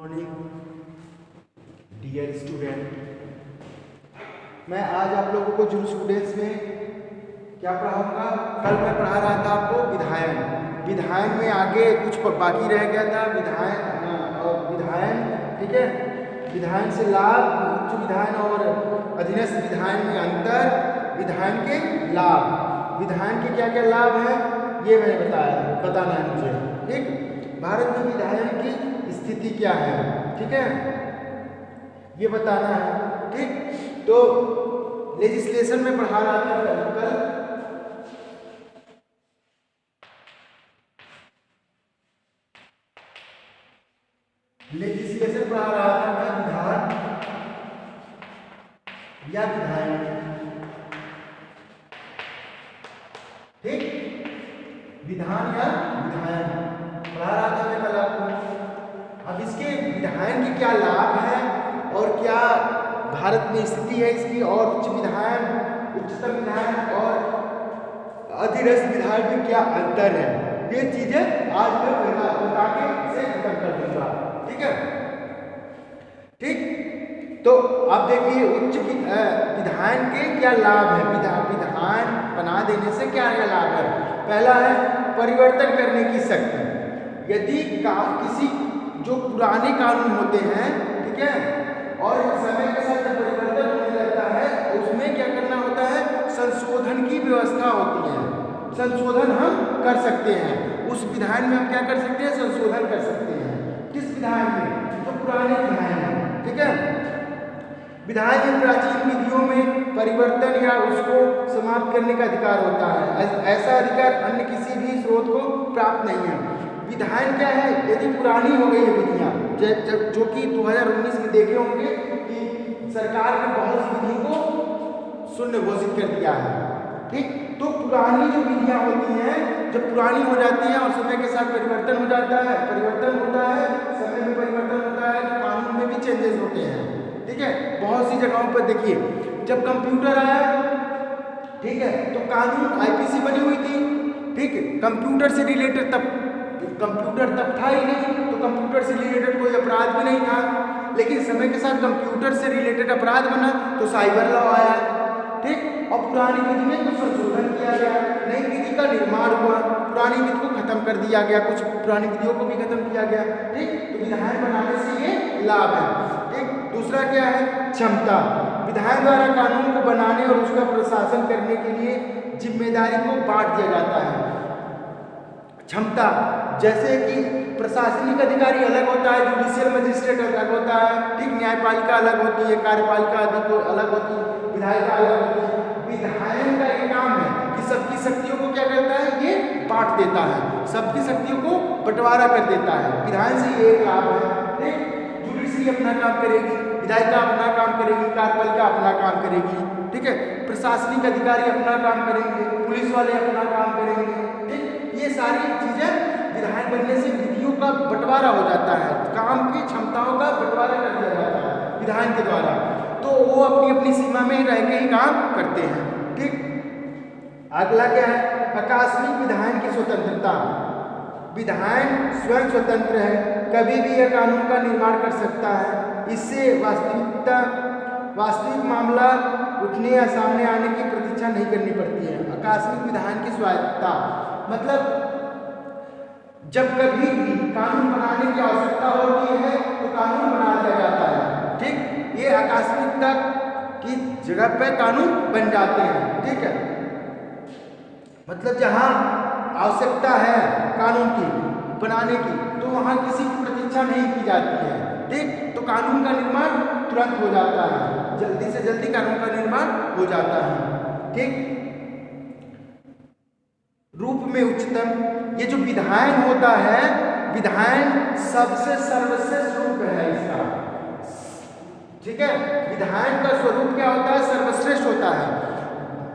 Morning dear student, मैं आज आप लोगों को जूरिस्प्रूडेंस में क्या पढ़ाऊंगा। कल मैं पढ़ा रहा था आपको विधायन में आगे कुछ बाकी रह गया था। विधायन ठीक है, विधायन से लाभ, उच्च विधायन और अधीनस्थ विधायन में अंतर, विधायन के लाभ, विधायन के क्या क्या लाभ हैं ये मैंने बताना है मुझे। ठीक, भारत में विधायन की स्थिति क्या है, ठीक है, ये बताना है। ठीक, तो लेजिस्लेशन में पढ़ा रहा था कल लेजिस्लेशन पढ़ा रहा था मैं, विधान या विधायन। ठीक, विधान या विधायन पढ़ा रहा था मैं कल आपको। अब इसके विधायन के क्या लाभ हैं और क्या भारत में स्थिति है इसकी, और उच्च विधायन, उच्चतम विधायन और अधीनस्थ विधायन में क्या अंतर है, ये चीजें आज मैं बता के इसे खत्म कर दूंगा। ठीक है, ठीक, तो आप देखिए उच्च विधायन के क्या लाभ है, विधायन बना देने से क्या क्या लाभ है। पहला है परिवर्तन करने की शक्ति। यदि किसी जो पुराने कानून होते हैं, ठीक है, और समय के साथ जब परिवर्तन होने लगता है उसमें क्या करना होता है, संशोधन की व्यवस्था होती है। संशोधन हम कर सकते हैं, उस विधायन में हम क्या कर सकते हैं, संशोधन कर सकते हैं। किस विधायन में, जो पुराने विधायन है। ठीक है, विधायन में प्राचीन विधियों में परिवर्तन या उसको समाप्त करने का अधिकार होता है। ऐसा अधिकार अन्य किसी भी स्रोत को प्राप्त नहीं है। विधायन क्या है, यदि पुरानी हो गई है विधियाँ, जो कि 2019 में देखे होंगे कि सरकार ने बहुत सी विधि को शून्य घोषित कर दिया है। ठीक, तो पुरानी जो विधियाँ होती हैं जब पुरानी हो जाती हैं और समय के साथ परिवर्तन हो जाता है, परिवर्तन होता है, समय में परिवर्तन होता है, तो कानून में भी चेंजेस होते हैं। ठीक है, बहुत सी जगहों पर देखिए जब कंप्यूटर आया, ठीक है, तो कानून आईपीसी बनी हुई थी। ठीक, कंप्यूटर से रिलेटेड कंप्यूटर तब था ही नहीं, तो कंप्यूटर से रिलेटेड कोई अपराध भी नहीं था। लेकिन समय के साथ कंप्यूटर से रिलेटेड अपराध बना तो साइबर लॉ आया। ठीक, और पुरानी विधि में कुछ संशोधन किया गया, नई विधि का निर्माण हुआ, पुरानी विधि को खत्म कर दिया गया, कुछ पुरानी विधियों को भी खत्म किया गया। ठीक, तो विधायन बनाने से ये लाभ है। ठीक, दूसरा क्या है, क्षमता। विधायन द्वारा कानून को बनाने और उसका प्रशासन करने के लिए जिम्मेदारी को बांट दिया जाता है। क्षमता, जैसे कि प्रशासनिक अधिकारी अलग होता है, जुडिशियल मजिस्ट्रेट अलग होता है। ठीक, न्यायपालिका अलग होती है, कार्यपालिका अलग होती है, विधायिका अलग होती है। विधायन का ये काम है कि सबकी शक्तियों को क्या करता है, ये बांट देता है, सबकी शक्तियों को बंटवारा कर देता है। विधायन से ये एक लाभ है। ठीक, जुडिशरी अपना काम करेगी, विधायिका अपना काम करेगी, कार्यपालिका अपना काम करेगी। ठीक है, प्रशासनिक अधिकारी अपना काम करेंगे, पुलिस वाले अपना काम करेंगे। ठीक, ये सारी चीजें विधायन बनने से विधियों का बंटवारा हो जाता है, काम की क्षमताओं का बंटवारा कर दिया जाता है विधायन के द्वारा, तो वो अपनी अपनी सीमा में रह के ही काम करते हैं। ठीक, अगला क्या है, आकस्मिक विधायन की स्वतंत्रता। विधायन स्वयं स्वतंत्र है, कभी भी यह कानून का निर्माण कर सकता है। इससे वास्तविक मामला उठने या सामने आने की प्रतीक्षा नहीं करनी पड़ती है। आकस्मिक विधायन की स्वायत्तता मतलब जब कभी भी कानून बनाने की आवश्यकता होती है तो कानून बना दिया जाता है। ठीक, ये आकस्मिकता की जगह पे कानून बन जाते हैं। ठीक है, मतलब जहां आवश्यकता है कानून की बनाने की तो वहां किसी की प्रतीक्षा नहीं की जाती है। ठीक, तो कानून का निर्माण तुरंत हो जाता है, जल्दी से जल्दी कानून का निर्माण हो जाता है। ठीक, रूप में उच्चतम, ये जो विधायन होता है, विधायन सबसे सर्वश्रेष्ठ रूप है इसका। ठीक है, विधायन का स्वरूप क्या होता है, सर्वश्रेष्ठ होता है।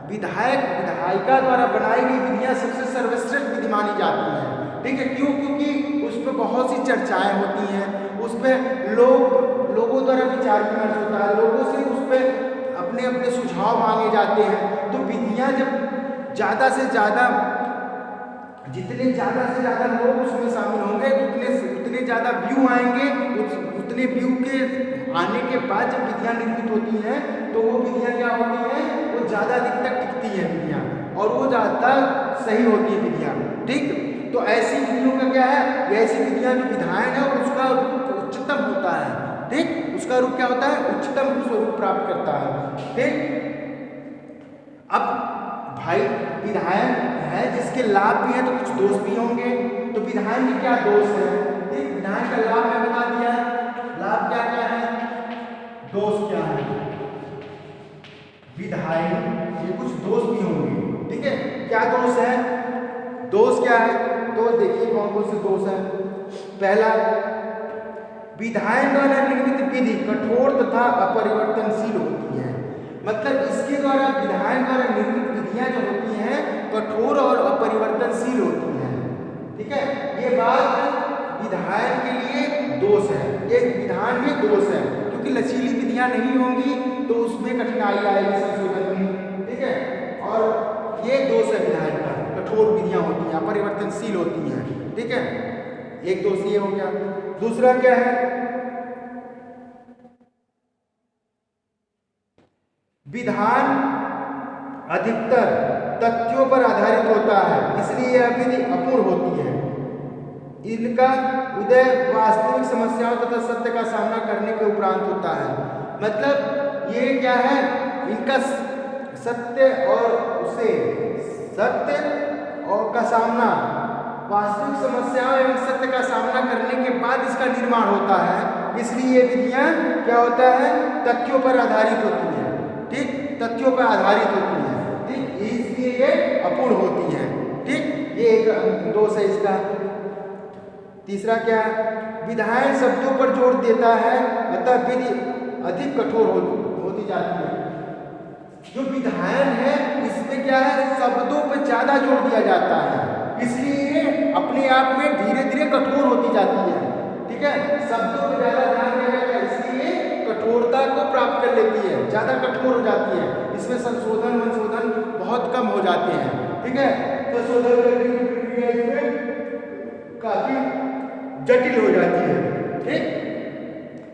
विधायिका द्वारा बनाई गई विधियां सबसे सर्वश्रेष्ठ विधि मानी जाती हैं। ठीक है, क्यों, क्योंकि उस पर बहुत सी चर्चाएं होती हैं, उसमें लोगों द्वारा विचार विमर्श होता है, लोगों से उस पर अपने अपने सुझाव मांगे जाते हैं। तो विधियां जब ज़्यादा से ज़्यादा जितने ज़्यादा से ज़्यादा लोग उसमें शामिल होंगे उतने ज़्यादा व्यू आएंगे, उतने व्यू के आने के बाद जब विधियाँ निर्मित होती हैं तो वो विधियाँ क्या होती हैं, वो ज़्यादा दिन तक टिकती हैं विधियाँ, और वो ज़्यादा सही होती है विधियाँ। ठीक, तो ऐसी विधियों का क्या है, ऐसी विधियाँ जो विधायन है और उसका रूप उच्चतम होता है। ठीक, उसका रूप क्या होता है, उच्चतम स्वरूप प्राप्त करता है। ठीक, अब भाई विधायन है जिसके लाभ भी हैं तो कुछ दोष भी होंगे, तो विधायन के क्या दोष है। ठीक, विधायन का लाभ मैं बता दिया, लाभ क्या क्या है, दोष क्या है। विधायन ये कुछ दोष भी होंगे। ठीक है, क्या दोष है, दोष क्या है, तो देखिए कौन कौन से दोष है। पहला, विधायन द्वारा निर्मित विधि कठोर तथा अपरिवर्तनशील होती है। मतलब इसके द्वारा विधायन द्वारा निर्मित विधियां जो होती हैं कठोर और अपरिवर्तनशील होती हैं। ठीक है, ये बात विधायन के लिए दोष है, ये विधान में दोष है, क्योंकि लचीली विधियां नहीं होंगी तो उसमें कठिनाई आएगी संशोधन में। ठीक है, और ये दोष है विधायन का, कठोर विधियां होती हैं, अपरिवर्तनशील होती हैं। ठीक है, एक दोष ये हो गया। दूसरा क्या है, विधान अधिकतर तथ्यों पर आधारित होता है, इसलिए यह विधि अपूर्ण होती है। इनका उदय वास्तविक समस्याओं तथा सत्य का सामना करने के उपरांत होता है। मतलब ये क्या है, इनका सत्य और उसे सत्य और का सामना, वास्तविक समस्याओं एवं सत्य का सामना करने के बाद इसका निर्माण होता है, इसलिए ये विधियां क्या होता है, तथ्यों पर आधारित होती है। ठीक, तथ्यों पर आधारित होती है। ठीक, इसलिए ये अपूर्ण होती है। ठीक, ये एक दोष है इसका। तीसरा क्या, विधायन शब्दों पर जोर देता है, अतः विधि अधिक कठोर होती जाती है। जो विधायन है इसमें क्या है, शब्दों पर ज्यादा जोर दिया जाता है, इसलिए अपने आप में धीरे धीरे कठोर होती जाती है। ठीक है, शब्दों पर ज्यादा ध्यान दिया जाता है, इसलिए कठोरता को प्राप्त कर लेती है, ज्यादा कठोर हो जाती है। इसमें संशोधन बहुत कम हो जाते हैं। ठीक है, संशोधन करने की प्रक्रिया इसमें काफी जटिल हो जाती है। ठीक,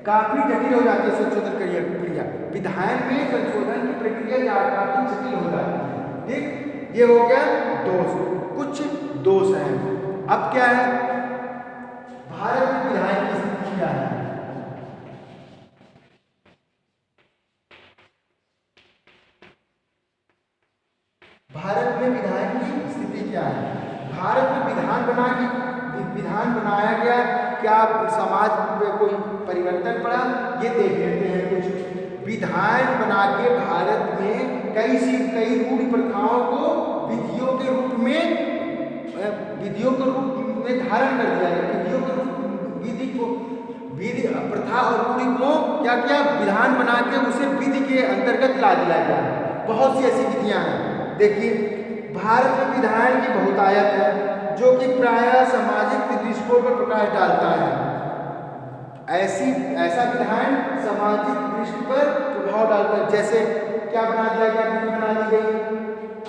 काफी जटिल हो जाती है संशोधन प्रक्रिया, विधायन में संशोधन की प्रक्रिया काफी जटिल हो जाती है। ठीक, ये हो गया दोष, कुछ दोष हैं। अब क्या है, भारत में विधायन की स्थिति क्या है। भारत में विधायन की स्थिति क्या है। भारत में विधान बनाया गया, क्या समाज में कोई परिवर्तन पड़ा, ये देख लेते हैं। कुछ विधान बना के भारत में कई रूढ़ प्रथाओं को विधियों के रूप में धारण कर दिया गया। विधि प्रथा और रूढ़ी को क्या किया, विधान बना के उसे विधि के अंतर्गत ला दिया गया। बहुत सी ऐसी विधियां हैं। देखिए, भारत में विधान की बहुतायत है, जो कि प्रायः सामाजिक दृष्टिकोण पर प्रकाश डालता है। ऐसा विधान सामाजिक दृष्टि पर प्रभाव डालता है। जैसे क्या बना दिया गया, बना दी गई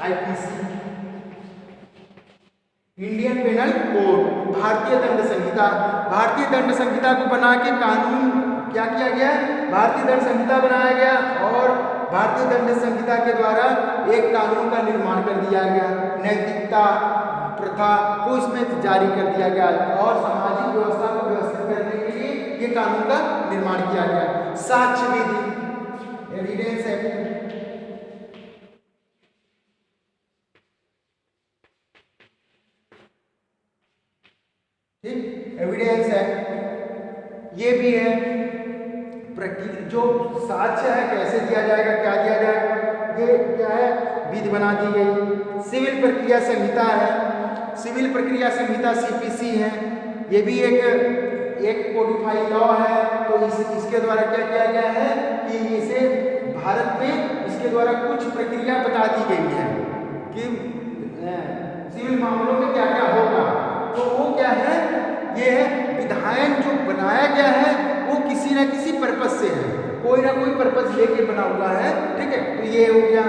IPC, इंडियन पेनल कोड, भारतीय दंड संहिता। भारतीय दंड संहिता को बना के कानून क्या किया गया, भारतीय दंड संहिता बनाया गया, और भारतीय दंड संहिता के द्वारा एक कानून का निर्माण कर दिया गया। नैतिकता प्रथा को इसमें जारी कर दिया गया, और सामाजिक व्यवस्था को व्यवस्थित करने के लिए ये कानून का निर्माण किया गया। साक्ष्य विधि, एविडेंस एक्ट, ठीक, एविडेंस एक्ट ये भी है। जो साक्ष्य है कैसे दिया जाएगा, क्या दिया जाएगा, ये क्या है, विधि बना दी गई। सिविल प्रक्रिया संहिता है, सिविल प्रक्रिया संहिता CPC है, ये भी एक कोडिफाइड लॉ है। तो इसके द्वारा क्या किया गया है कि इसे भारत में इसके द्वारा कुछ प्रक्रिया बता दी गई है कि सिविल मामलों में क्या क्या होगा। तो वो क्या है, ये है विधायन जो बनाया गया है वो किसी न किसी पर्पस से है, कोई ना कोई पर्पस लेके बना हुआ है। ठीक है, तो ये हो गया।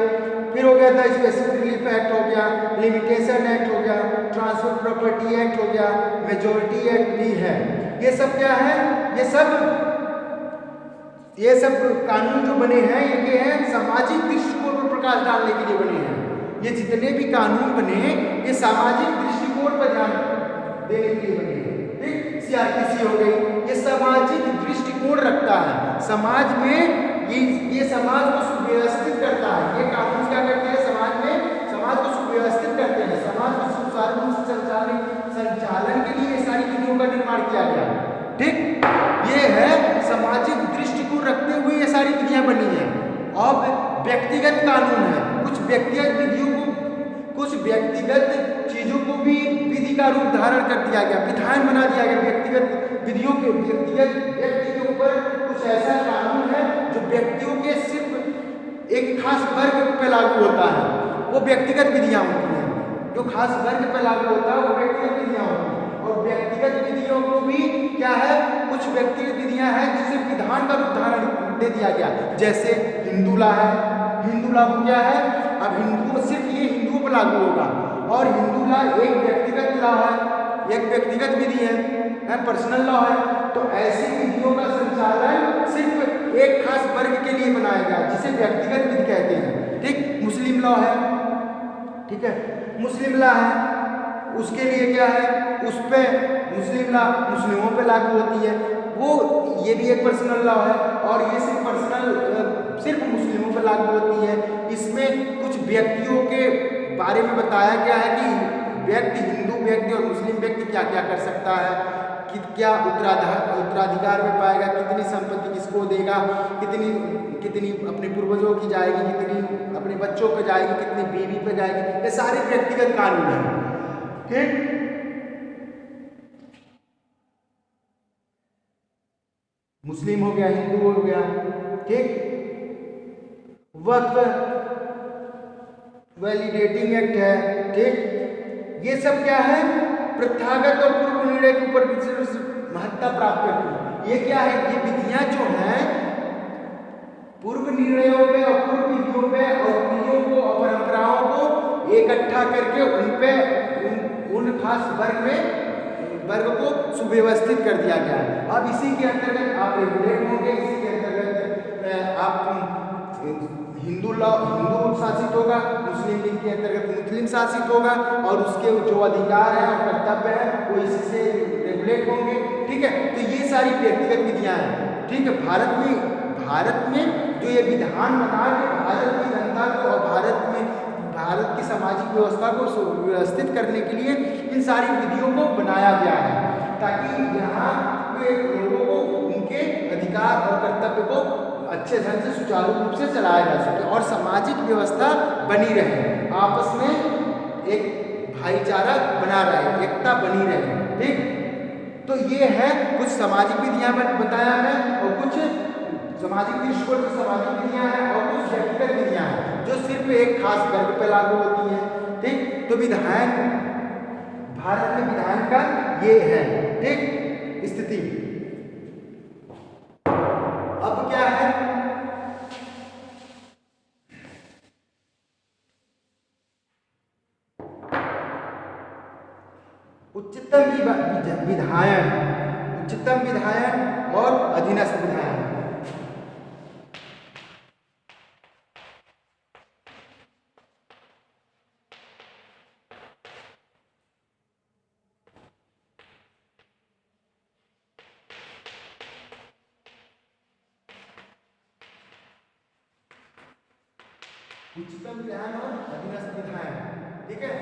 फिर हो गया द स्पेसिफिक रिलीफ एक्ट हो गया, लिमिटेशन एक्ट हो गया, ट्रांसफर प्रॉपर्टी एक्ट हो गया, मेजोरिटी एक्ट भी है। ये सब क्या है, ये सब कानून जो बने हैं ये हैं सामाजिक दृष्टिकोण पर प्रकाश डालने के लिए बने हैं। ये जितने भी कानून बने ये सामाजिक दृष्टिकोण पर ध्यान देने के लिए बने हैं। ठीक, सीआरपीसी हो गई, ये सामाजिक दृष्टिकोण रखता है, समाज में ये समाज को सुव्यवस्थित करता है। ये कानून क्या करते हैं, समाज में समाज को सुव्यवस्थित करते हैं, समाज को सुचारू रूप से संचालन के लिए ये सारी विधियों का निर्माण किया गया। ठीक, ये है सामाजिक दृष्टिकोण रखते हुए ये सारी विधियां बनी हैं। अब व्यक्तिगत कानून है, कुछ व्यक्तिगत विधियों को, कुछ व्यक्तिगत चीजों को भी विधि का रूप धारण कर दिया गया, विधान बना दिया गया। व्यक्तिगत विधियों के व्यक्तिगत व्यक्ति के ऊपर कुछ ऐसा कानून है जो व्यक्तियों के सिर्फ एक खास वर्ग पे लागू होता है, वो व्यक्तिगत विधियां होती हैं। जो खास वर्ग पे लागू होता है वो व्यक्तिगत विधियां होती हैं। और व्यक्तिगत विधियों को भी क्या है, कुछ व्यक्तिगत विधियां हैं जिसे विधान का रूप धारण दे दिया गया। जैसे हिंदू लॉ है, हिंदू लॉ क्या है, अब हिंदू सिर्फ ये हिंदुओं पर लागू होगा। और हिंदू लॉ एक व्यक्तिगत लॉ है, एक व्यक्तिगत विधि है, पर्सनल लॉ है। तो ऐसी विधियों का संचालन सिर्फ एक खास वर्ग के लिए बनाया गया जिसे व्यक्तिगत विधि कहते हैं। ठीक, मुस्लिम लॉ है, ठीक है, मुस्लिम लॉ है, उसके लिए क्या है, उस पे मुस्लिम लॉ मुस्लिमों पे लागू होती है, वो ये भी एक पर्सनल लॉ है। और ये सिर्फ मुस्लिमों पे लागू होती है। इसमें कुछ व्यक्तियों के बारे में बताया गया है कि व्यक्ति, हिंदू व्यक्ति और मुस्लिम व्यक्ति क्या क्या कर सकता है, कि क्या उत्तराधिकार में पाएगा, कितनी संपत्ति किसको देगा, कितनी अपने पूर्वजों की जाएगी, कितनी अपने बच्चों को जाएगी, कितनी बीवी पे जाएगी। ये सारे व्यक्तिगत कानून हैं। ठीक, मुस्लिम हो गया, हिंदू हो गया। ठीक, वक्फ वैलिडेटिंग एक्ट है। ठीक, ये सब क्या है, प्रथागत और पूर्व निर्णय के ऊपर विशेष महत्ता प्राप्त करती है। ये क्या है, ये विधियां जो हैं पूर्व निर्णयों पे और पूर्व विधियों पे और विधियों को और परंपराओं को इकट्ठा करके उन खास वर्ग को सुव्यवस्थित कर दिया गया है। अब इसी के अंतर्गत आप रेगुलेट होंगे, इसी के अंतर्गत आप हिंदू शासित होगा, मुस्लिम लीग के अंतर्गत मुस्लिम शासित होगा, और उसके जो अधिकार हैं और कर्तव्य हैं वो इसी से रेगुलेट होंगे। ठीक है, तो ये सारी व्यक्तिगत विधियां हैं। ठीक है, भारत में जो ये विधान बना के भारत की जनता को और भारत की सामाजिक व्यवस्था को सुव्यवस्थित करने के लिए इन सारी विधियों को बनाया गया है, ताकि यहाँ के लोगों को उनके अधिकार और कर्तव्य को अच्छे ढंग से सुचारू रूप से चलाया जा सके और सामाजिक व्यवस्था बनी रहे, आपस में एक भाईचारा बना रहे, एकता बनी रहे। ठीक, तो ये है कुछ सामाजिक विधियां बताया है, और कुछ सामाजिक दृष्टिकोण से सामाजिक विधियां हैं, और कुछ व्यक्तिगत विधियां हैं जो सिर्फ एक खास वर्ग पर लागू होती हैं। ठीक, तो विधान, भारत में विधान का ये है। ठीक, स्थिति अब क्या है, उच्चतम विधायन और अधीनस्थ विधायन। उच्चतम विधायन और अधीनस्थ विधायन। ठीक है,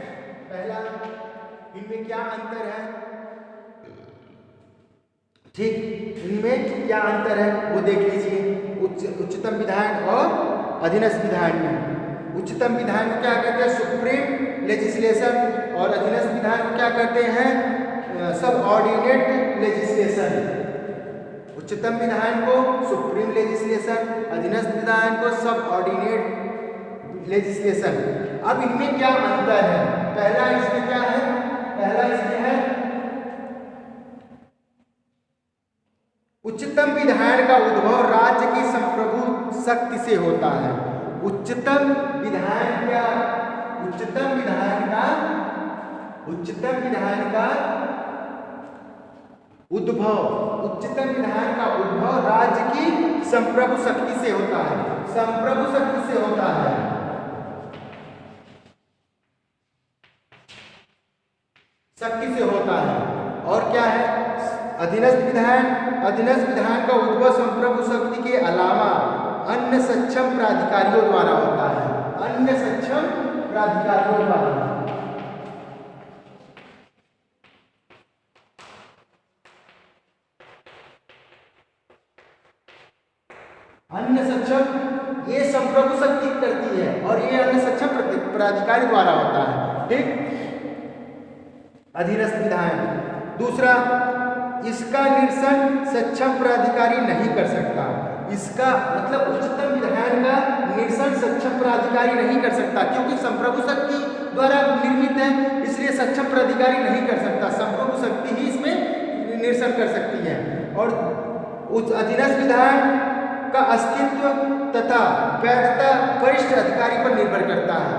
पहला इनमें क्या अंतर है, ठीक, इनमें क्या अंतर है वो देख लीजिए। उच्चतम विधायन और अधीनस्थ विधायन में, उच्चतम विधायन को क्या कहते हैं, सुप्रीम लेजिस्लेशन, और अधीनस्थ विधायन को क्या कहते हैं, सबऑर्डिनेट लेजिस्लेशन। उच्चतम विधायन को सुप्रीम लेजिस्लेशन, अधीनस्थ विधायन को सबऑर्डिनेट लेजिस्लेशन। अब इनमें क्या अंतर है, पहला इसमें क्या है, पहला इसमें है उच्चतम विधायन का उद्भव राज्य की संप्रभु शक्ति से होता है। उच्चतम विधान का उद्भव राज्य की संप्रभु शक्ति से होता है। संप्रभु शक्ति से होता है। और क्या है? अधीनस्थ विधान का उद्भव संप्रभु शक्ति के अलावा अन्य सक्षम प्राधिकारियों द्वारा होता है। अन्य सक्षम ये संप्रभु शक्ति करती है और ये अन्य सक्षम प्राधिकारी द्वारा होता है। ठीक, अधीनस्थ विधान। दूसरा, इसका निरसन सक्षम प्राधिकारी नहीं कर सकता। इसका मतलब उच्चतम विधान का निरसन सक्षम प्राधिकारी नहीं कर सकता, क्योंकि संप्रभु शक्ति द्वारा निर्मित है, इसलिए सक्षम प्राधिकारी नहीं कर सकता। संप्रभु शक्ति ही इसमें निरसन कर सकती है। और उस अधीनस्थ विधान का अस्तित्व तथा वैधता वरिष्ठ अधिकारी पर निर्भर करता है।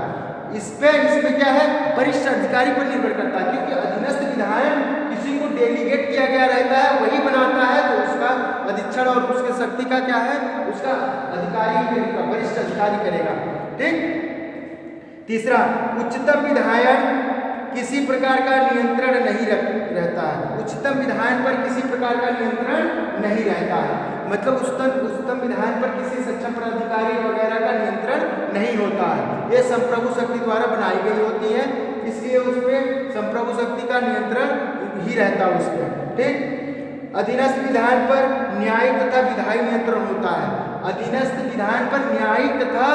इसमें क्या है? वरिष्ठ अधिकारी पर निर्भर करता है, क्योंकि अधीनस्थ विधान किसी को डेलीगेट किया गया रहता है, वही बनाता है, तो उसका अधीक्षण और उसके शक्ति का क्या है? उसका अधिकारी करेगा, वरिष्ठ अधिकारी करेगा। ठीक। तीसरा, उच्चतम विधान किसी प्रकार का नियंत्रण नहीं रहता है। उच्चतम विधान पर किसी प्रकार का नियंत्रण नहीं रहता है, मतलब उच्चतम विधान पर किसी सक्षम प्राधिकारी वगैरह का नियंत्रण नहीं होता है। ये संप्रभु शक्ति द्वारा बनाई गई होती है, इसलिए उसमें संप्रभु शक्ति का नियंत्रण ही रहता है उसमें। ठीक। अधीनस्थ विधान पर न्यायिक तथा विधायी नियंत्रण होता है। अधीनस्थ विधान पर न्यायिक तथा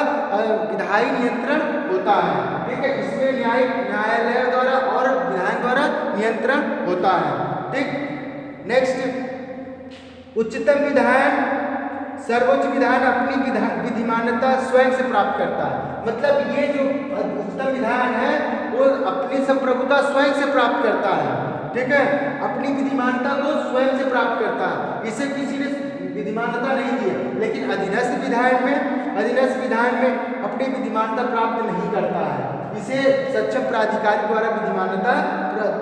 विधायी नियंत्रण होता है। ठीक है, इसमें न्यायालय द्वारा और विधान द्वारा नियंत्रण होता है। ठीक। नेक्स्ट, उच्चतम विधान सर्वोच्च विधान अपनी विधिमान्यता स्वयं से प्राप्त करता है। मतलब ये जो उच्चतम विधान है वो अपनी संप्रभुता स्वयं से प्राप्त करता है। ठीक है, अपनी विधिमान्यता को स्वयं से प्राप्त करता है, इसे किसी ने विधिमान्यता नहीं दी है। लेकिन अधीनस्थ विधान में अपनी विधिमान्यता प्राप्त नहीं करता है, इसे सक्षम प्राधिकारी द्वारा विधिमान्यता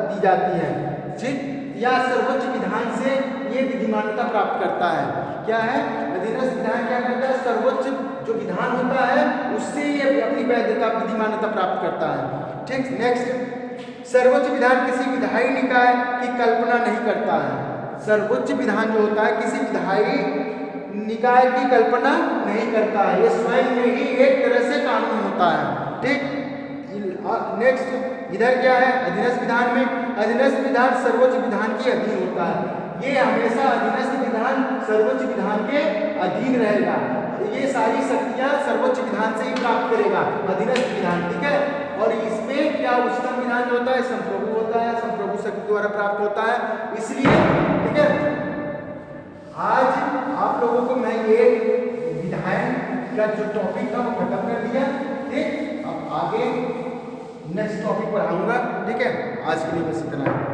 दी जाती है। ठीक, या सर्वोच्च विधान से ये विधिमान्यता प्राप्त करता है। क्या है? अधीनस्थ विधान क्या करता है? सर्वोच्च जो विधान होता है उससे ये अपनी वैधता विधिमान्यता प्राप्त करता है। ठीक। नेक्स्ट, सर्वोच्च विधान किसी विधायी निकाय की कल्पना नहीं करता है। सर्वोच्च विधान जो होता है किसी विधायी निकाय की कल्पना नहीं करता है, ये स्वयं में ही एक तरह से कानून होता है। ठीक। नेक्स्ट, इधर क्या है? अधीनस्थ विधान में अधीनस्थ विधान सर्वोच्च विधान के अधीन होता है। ये हमेशा अधीनस्थ विधान सर्वोच्च विधान के अधीन रहेगा। ये सारी शक्तियां सर्वोच्च विधान से ही प्राप्त करेगा अधीनस्थ विधान। ठीक है, और इसमें क्या उच्चतम विधान जो होता है संप्रभु होता है, संप्रभु शक्ति द्वारा प्राप्त होता है, इसलिए ठीक है। आज आप लोगों को मैं ये विधान का जो टॉपिक था वो खत्म कर दिया। ठीक, अब आगे नेक्स्ट टॉपिक पढ़ाऊंगा। ठीक है, आज के लिए बस इतना है।